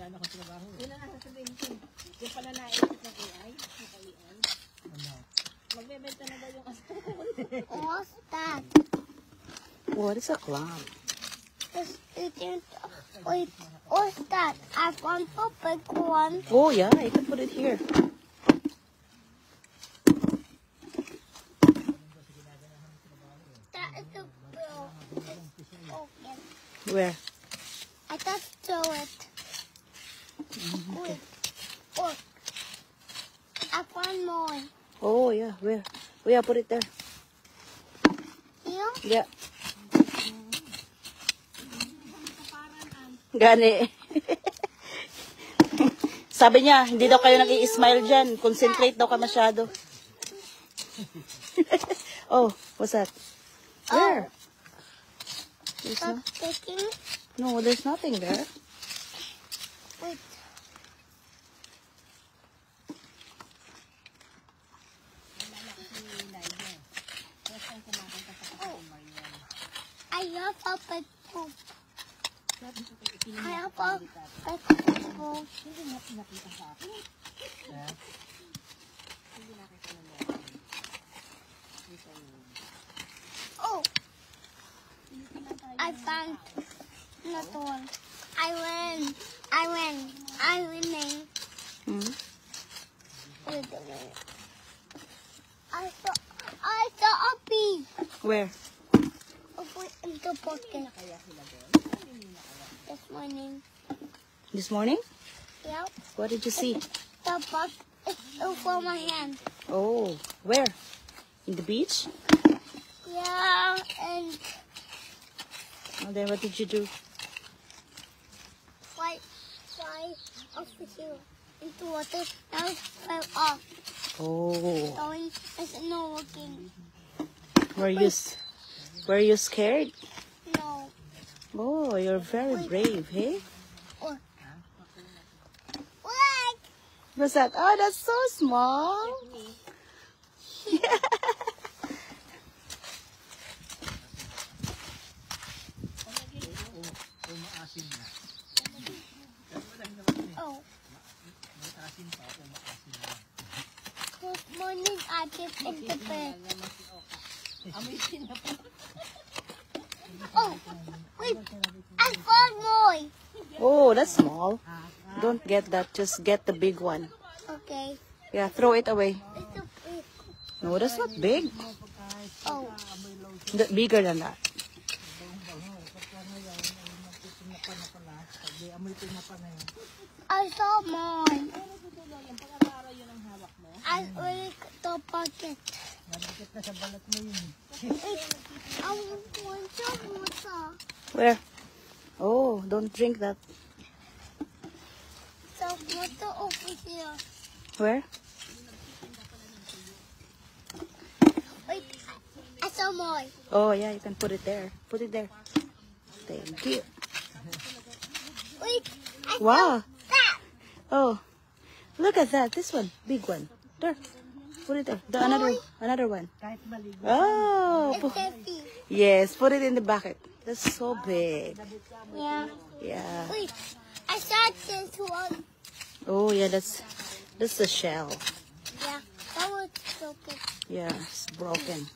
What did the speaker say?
Yun ang sasabihin ko. Yung pala naisip ng AI. Magbebenta na daw yung asawa. What's that? What is a clam? Wait, what's that? I found a big one. Oh yeah, you can put it here. That is a bill. Okay. Where? I just throw it. Wait. Oh. I found more. Oh yeah, where? Oh yeah, put it there. Here? Yeah. Gani. Sabi niya, hindi daw kayo nag-i-smile dyan. Concentrate daw ka masyado. Oh, what's that? Where? There's no, Taking. no, there's nothing there. Wait. Oh. I have a big poop. I have a big poop. Oh. I found another one. I win. I'm winning. Hmm? Wait a minute. I saw a bee. Where? In the pocket. This morning. This morning? Yep. What did you see? The bug is over my hand. Oh, where? In the beach? Yeah, and And then what did you do? fly off the hill into water. Now it fell off. Oh, Going, it's not working. were you scared? No. Oh, you're very brave, hey? Or what? What's that? Oh, that's so small. Oh. Good morning, I did in the bed. Oh, wait, I found more. Oh, that's small. Don't get that. Just get the big one. Okay. Yeah, throw it away. It's a big. No, that's not big. Oh, Bigger than that. I saw mine. I already the bucket. I want some water. Where? Oh, don't drink that. Some water over here. Where? Wait, I saw more. Oh, yeah, you can put it there. Put it there. Thank you. Wait, I Wow. saw that. Oh, look at that. This one. Big one. There. Put it there. The another one. Oh. It's heavy. Yes, put it in the bucket. That's so big. Yeah. Yeah. Wait, I saw this one. Oh, yeah, that's the shell. Yeah, that was so big. Yeah, it's broken.